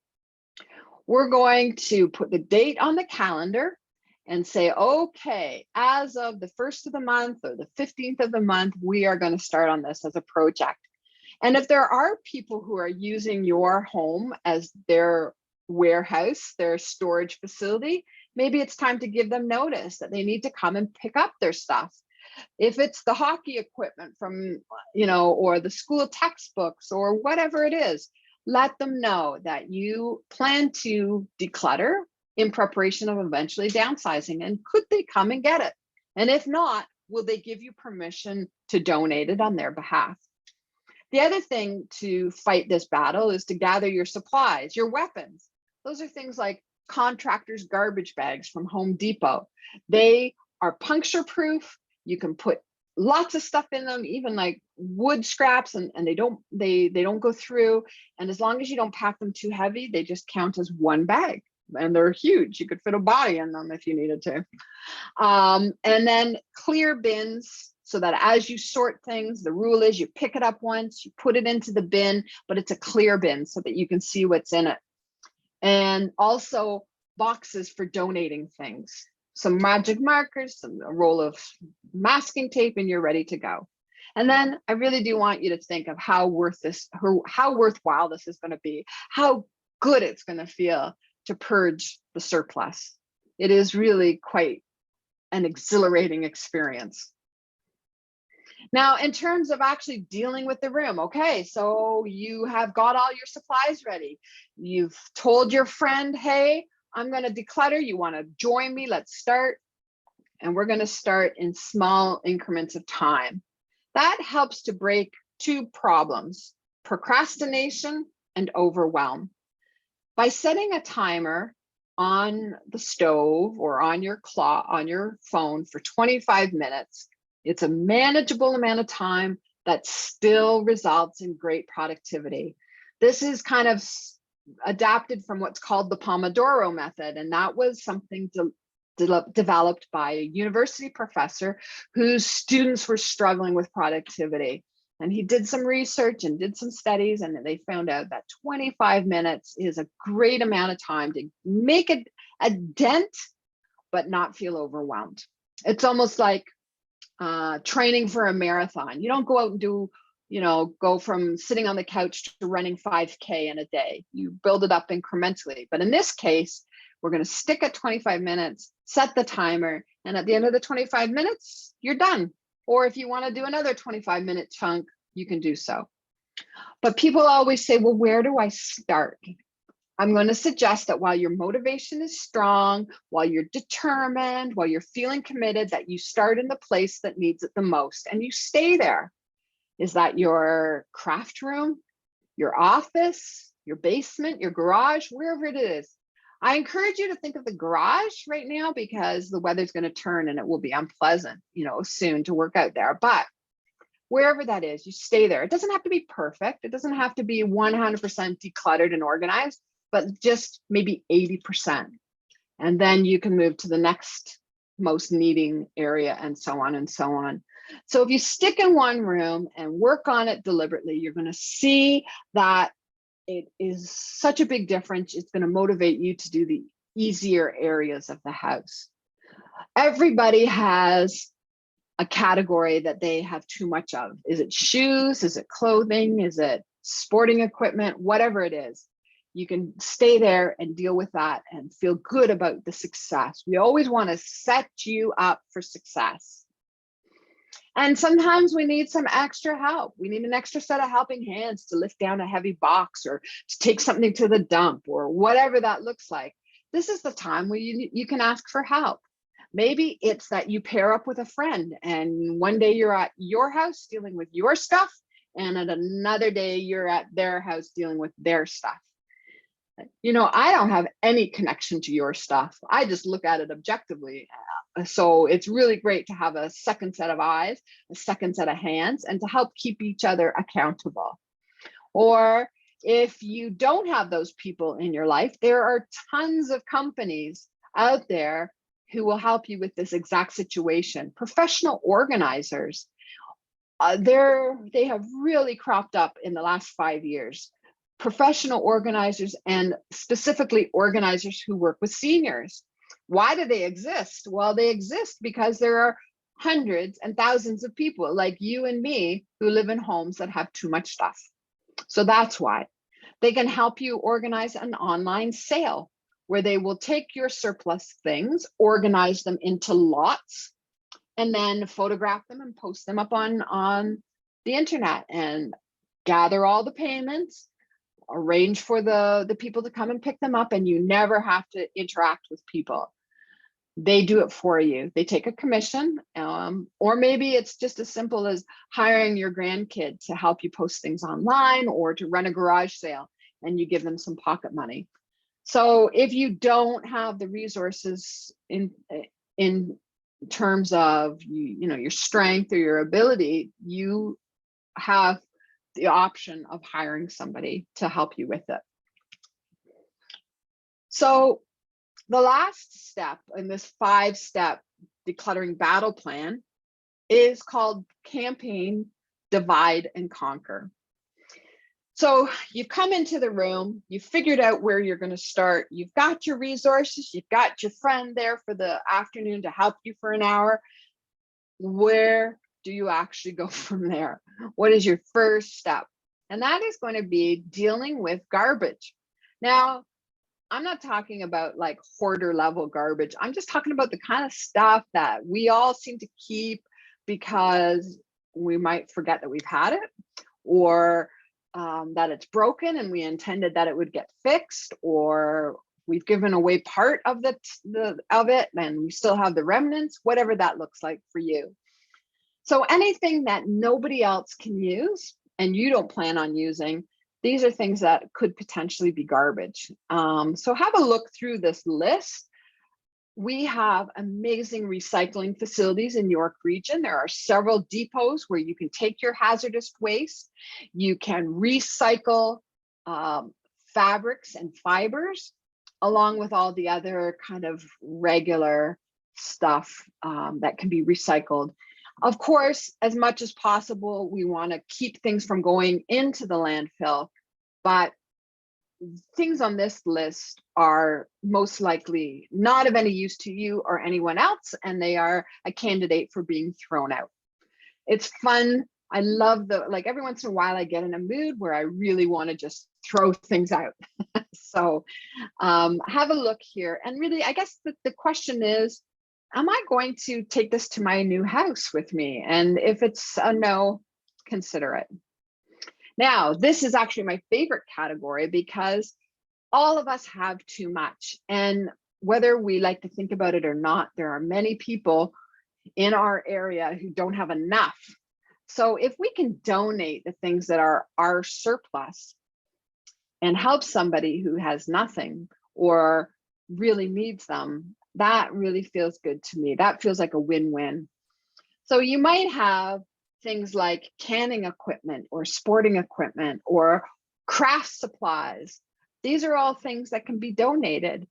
We're going to put the date on the calendar and say, okay, as of the 1st of the month or the 15th of the month, we are going to start on this as a project. And if there are people who are using your home as their warehouse, their storage facility, maybe it's time to give them notice that they need to come and pick up their stuff. If it's the hockey equipment from, or the school textbooks or whatever it is, let them know that you plan to declutter in preparation of eventually downsizing. And could they come and get it? And if not, will they give you permission to donate it on their behalf? The other thing to fight this battle is to gather your supplies, your weapons. Those are things like contractors' garbage bags from Home Depot. They are puncture proof. You can put lots of stuff in them, even like wood scraps, and they don't go through. And as long as you don't pack them too heavy, they just count as one bag. And they're huge. You could fit a body in them if you needed to. And then clear bins, so that as you sort things, the rule is you pick it up once, you put it into the bin, but it's a clear bin so that you can see what's in it. And also boxes for donating things. Some magic markers, a roll of masking tape, and you're ready to go. And then I really do want you to think of how worthwhile this is going to be, how good it's going to feel to purge the surplus. It is really quite an exhilarating experience. Now, in terms of actually dealing with the room, okay, so you have got all your supplies ready. You've told your friend, hey, I'm going to declutter. You want to join me? Let's start. And we're going to start in small increments of time. That helps to break two problems: procrastination and overwhelm. By setting a timer on the stove or on your clock, on your phone for 25 minutes, it's a manageable amount of time that still results in great productivity. This is kind of adapted from what's called the Pomodoro Method, and that was something developed by a university professor whose students were struggling with productivity. And he did some research and did some studies, and they found out that 25 minutes is a great amount of time to make a dent, but not feel overwhelmed. It's almost like training for a marathon. You don't go out and go from sitting on the couch to running 5K in a day. You build it up incrementally. But in this case, we're going to stick at 25 minutes, set the timer, And at the end of the 25 minutes, you're done. Or if you want to do another 25-minute chunk, you can do so. But people always say, well, where do I start? I'm going to suggest that while your motivation is strong, while you're determined, while you're feeling committed, that you start in the place that needs it the most and you stay there. Is that your craft room, your office, your basement, your garage, wherever it is? I encourage you to think of the garage right now because the weather's going to turn and it will be unpleasant, soon to work out there. But wherever that is, you stay there. It doesn't have to be perfect. It doesn't have to be 100% decluttered and organized, but just maybe 80%. And then you can move to the next most needing area and so on and so on. So if you stick in one room and work on it deliberately, you're going to see that it is such a big difference. It's going to motivate you to do the easier areas of the house. Everybody has a category that they have too much of. Is it shoes? Is it clothing? Is it sporting equipment? Whatever it is, you can stay there and deal with that and feel good about the success. We always want to set you up for success. And sometimes we need some extra help. We need an extra set of helping hands to lift down a heavy box or to take something to the dump or whatever that looks like. This is the time where you can ask for help. Maybe it's that you pair up with a friend and one day you're at your house dealing with your stuff and at another day you're at their house dealing with their stuff. I don't have any connection to your stuff. I just look at it objectively. So it's really great to have a second set of eyes, a second set of hands, and to help keep each other accountable. Or if you don't have those people in your life, there are tons of companies out there who will help you with this exact situation. Professional organizers, they have really cropped up in the last 5 years. Professional organizers and specifically organizers who work with seniors. Why do they exist? Well, they exist because there are hundreds and thousands of people like you and me who live in homes that have too much stuff. So that's why. They can help you organize an online sale where they will take your surplus things, organize them into lots, and then photograph them and post them up on the internet and gather all the payments, arrange for the people to come and pick them up, and you never have to interact with people. They do it for you. They take a commission, or maybe it's just as simple as hiring your grandkid to help you post things online or to run a garage sale and you give them some pocket money. So if you don't have the resources in terms of your strength or your ability, you have the option of hiring somebody to help you with it. So the last step in this 5-step decluttering battle plan is called campaign, divide, and conquer. So you've come into the room, you've figured out where you're going to start, you've got your resources, you've got your friend there for the afternoon to help you for an hour. Where do you actually go from there? What is your first step? And that is going to be dealing with garbage. Now, I'm not talking about like hoarder level garbage. I'm just talking about the kind of stuff that we all seem to keep because we might forget that we've had it, or that it's broken and we intended that it would get fixed, or we've given away part of it and we still have the remnants, whatever that looks like for you. So anything that nobody else can use and you don't plan on using, these are things that could potentially be garbage. So have a look through this list. We have amazing recycling facilities in York Region. There are several depots where you can take your hazardous waste. You can recycle fabrics and fibers, along with all the other kind of regular stuff that can be recycled. Of course, as much as possible, we want to keep things from going into the landfill, but things on this list are most likely not of any use to you or anyone else, and they are a candidate for being thrown out. It's fun. I love like every once in a while I get in a mood where I really want to just throw things out. So have a look here. And really, I guess the question is, am I going to take this to my new house with me? And if it's a no, consider it. Now, this is actually my favorite category because all of us have too much. And whether we like to think about it or not, there are many people in our area who don't have enough. So if we can donate the things that are our surplus and help somebody who has nothing or really needs them, that really feels good to me. That feels like a win-win. So you might have things like canning equipment or sporting equipment or craft supplies. These are all things that can be donated.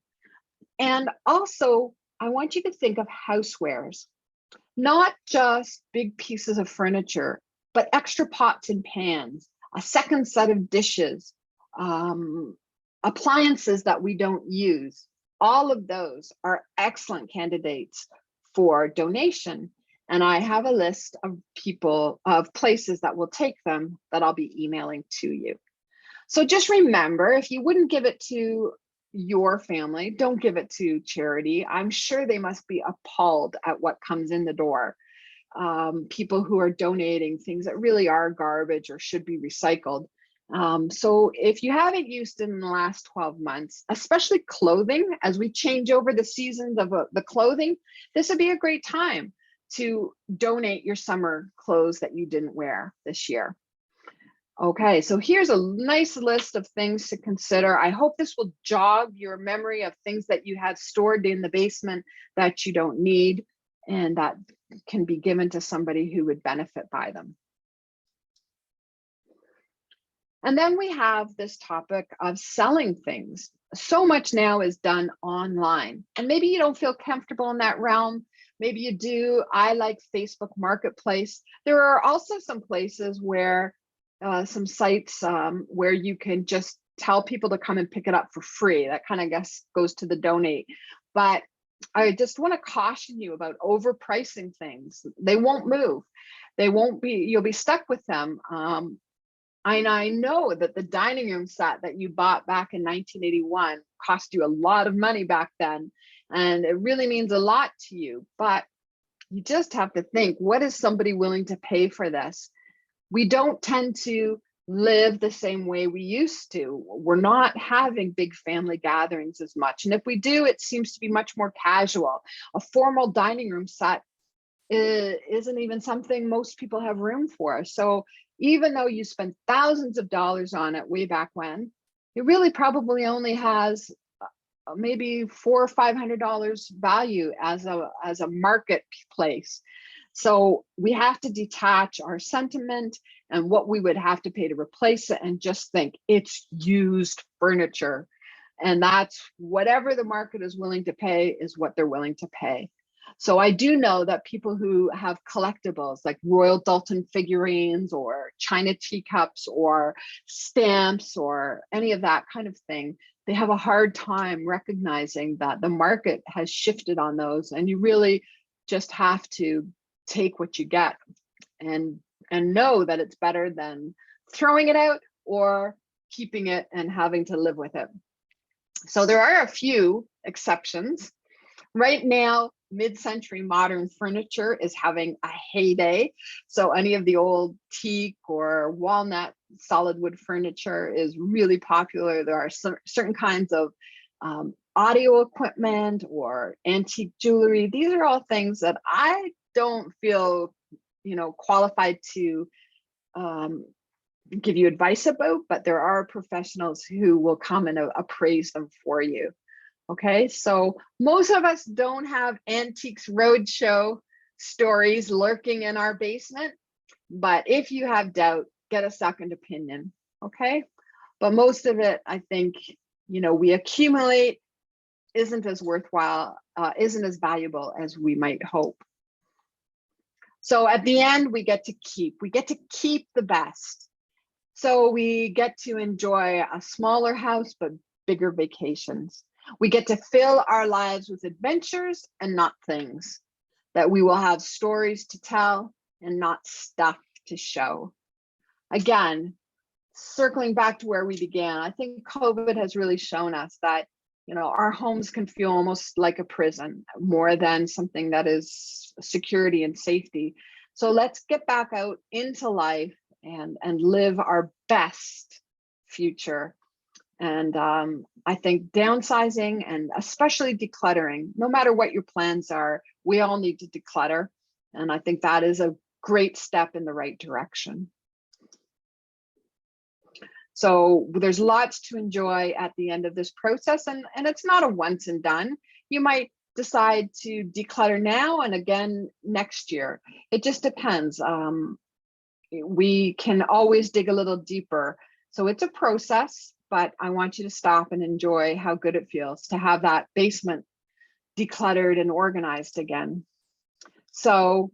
And also, I want you to think of housewares, not just big pieces of furniture, but extra pots and pans, a second set of dishes, appliances that we don't use. All of those are excellent candidates for donation. And I have a list of places that will take them that I'll be emailing to you. So just remember, if you wouldn't give it to your family, don't give it to charity. I'm sure they must be appalled at what comes in the door. People who are donating things that really are garbage or should be recycled. So if you haven't used it in the last 12 months, especially clothing, as we change over the seasons of the clothing, this would be a great time to donate your summer clothes that you didn't wear this year. Okay, so here's a nice list of things to consider. I hope this will jog your memory of things that you have stored in the basement that you don't need and that can be given to somebody who would benefit by them. And then we have this topic of selling things. So much now is done online, and maybe you don't feel comfortable in that realm. Maybe you do. I like Facebook Marketplace. There are also some places where some sites where you can just tell people to come and pick it up for free. That kind of, I guess, goes to the donate. But I just want to caution you about overpricing things. They won't move. They won't be, you'll be stuck with them. And I know that the dining room set that you bought back in 1981 cost you a lot of money back then. And it really means a lot to you. But you just have to think, what is somebody willing to pay for this? We don't tend to live the same way we used to. We're not having big family gatherings as much. And if we do, it seems to be much more casual. A formal dining room set isn't even something most people have room for. So even though you spent thousands of dollars on it way back when, it really probably only has maybe $400 or $500 value as a marketplace. So we have to detach our sentiment and what we would have to pay to replace it and just think it's used furniture. And that's whatever the market is willing to pay is what they're willing to pay. So I do know that people who have collectibles like Royal Doulton figurines or China teacups or stamps or any of that kind of thing, they have a hard time recognizing that the market has shifted on those, and you really just have to take what you get and know that it's better than throwing it out or keeping it and having to live with it. So there are a few exceptions. Right now, mid-century modern furniture is having a heyday. So any of the old teak or walnut solid wood furniture is really popular. There are certain kinds of audio equipment or antique jewelry. These are all things that I don't feel, qualified to give you advice about, but there are professionals who will come and appraise them for you. Okay, so most of us don't have Antiques Roadshow stories lurking in our basement, but if you have doubt, get a second opinion, okay? But most of it, I think, we accumulate isn't as worthwhile, isn't as valuable as we might hope. So at the end, we get to keep the best. So we get to enjoy a smaller house, but bigger vacations. We get to fill our lives with adventures and not things, that we will have stories to tell and not stuff to show. Again, circling back to where we began, I think COVID has really shown us that, our homes can feel almost like a prison more than something that is security and safety. So let's get back out into life and live our best future. And I think downsizing and especially decluttering, no matter what your plans are, we all need to declutter. And I think that is a great step in the right direction. So there's lots to enjoy at the end of this process, and it's not a once and done. You might decide to declutter now and again next year. It just depends. We can always dig a little deeper. So it's a process, but I want you to stop and enjoy how good it feels to have that basement decluttered and organized again. So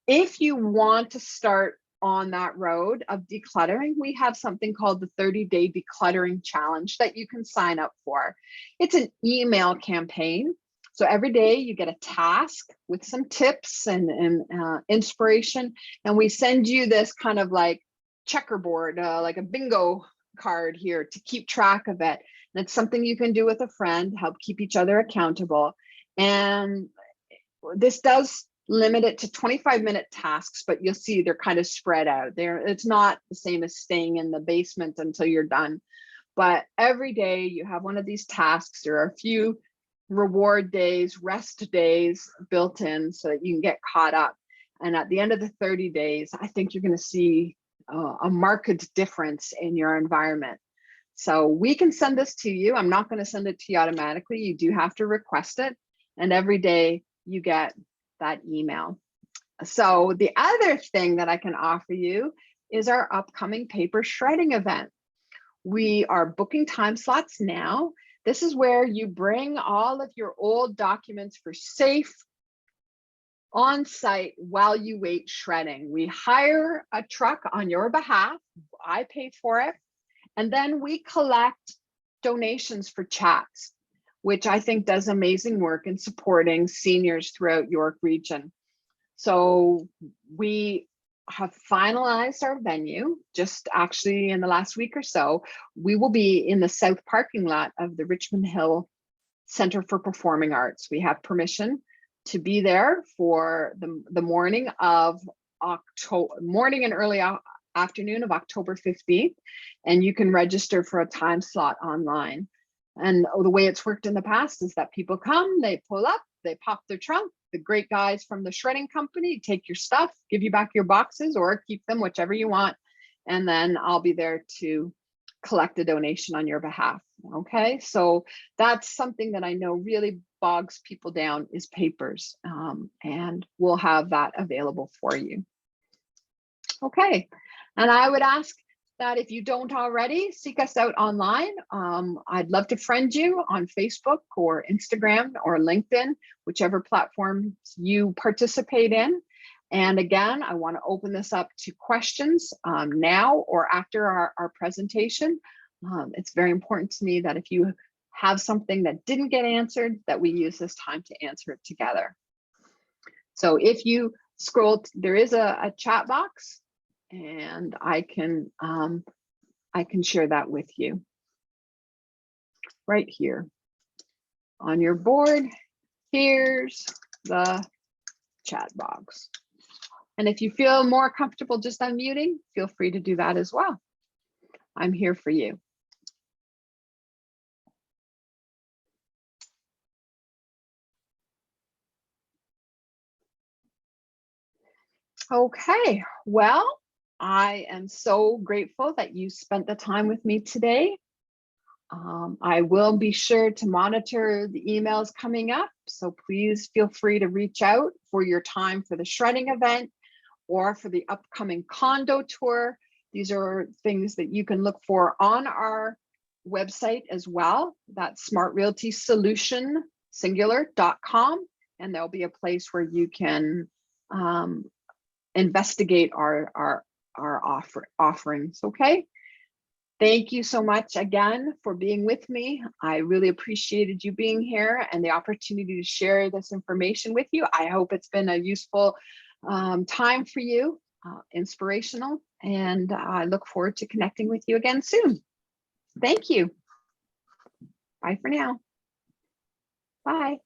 if you want to start on that road of decluttering, we have something called the 30-day decluttering challenge that you can sign up for. It's an email campaign. So every day you get a task with some tips and inspiration, and we send you this kind of like checkerboard, like a bingo card here to keep track of it. And it's something you can do with a friend, help keep each other accountable. And this does limit it to 25-minute tasks, but you'll see they're kind of spread out there. It's not the same as staying in the basement until you're done. But every day you have one of these tasks. There are a few reward days, rest days built in so that you can get caught up. And at the end of the 30 days, I think you're going to see a marked difference in your environment. So we can send this to you. I'm not going to send it to you automatically. You do have to request it. And every day you get that email. So the other thing that I can offer you is our upcoming paper shredding event. We are booking time slots now. This is where you bring all of your old documents for safe on site while you wait shredding. We hire a truck on your behalf. I pay for it. And then we collect donations for chats, which I think does amazing work in supporting seniors throughout York Region. So we have finalized our venue just actually in the last week or so. We will be in the south parking lot of the Richmond Hill Center for Performing Arts. We have permission to be there for the morning of morning and early afternoon of October 15th, and you can register for a time slot online. And the way it's worked in the past is that people come, they pull up, they pop their trunk. The great guys from the shredding company take your stuff, give you back your boxes or keep them, whichever you want. And then I'll be there to collect a donation on your behalf. Okay, so that's something that I know really bogs people down is papers, and we'll have that available for you. Okay, and I would ask that if you don't already, seek us out online. I'd love to friend you on Facebook or Instagram or LinkedIn, whichever platform you participate in. And again, I want to open this up to questions now or after our presentation. It's very important to me that if you have something that didn't get answered, that we use this time to answer it together. So if you scroll, there is a chat box, and I can share that with you right here on your board. Here's the chat box. And if you feel more comfortable just unmuting, feel free to do that as well. I'm here for you. Okay, well, I am so grateful that you spent the time with me today. I will be sure to monitor the emails coming up, so please feel free to reach out for your time for the shredding event or for the upcoming condo tour. These are things that you can look for on our website as well. That's S.M.A.R.T Realty Solution singular.com, and there'll be a place where you can investigate our offerings. Okay. Thank you so much again for being with me. I really appreciated you being here and the opportunity to share this information with you. I hope it's been a useful time for you, inspirational, and I look forward to connecting with you again soon. Thank you. Bye for now. Bye.